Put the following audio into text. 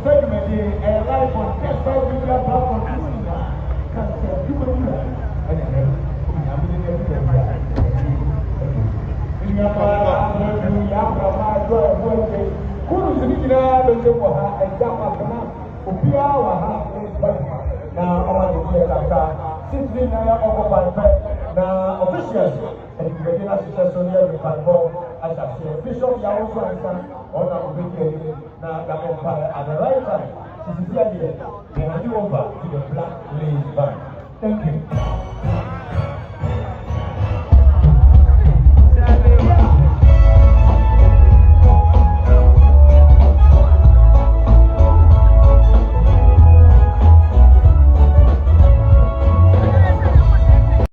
segment live on Tesla Media Platform. Officials and the beginner successful year with Panbo, as I say, Bishop Yahoo Swanson, on our weekend, now the empire at the right time. This is the idea. They hand you over to the Black Lace Band. Thank you.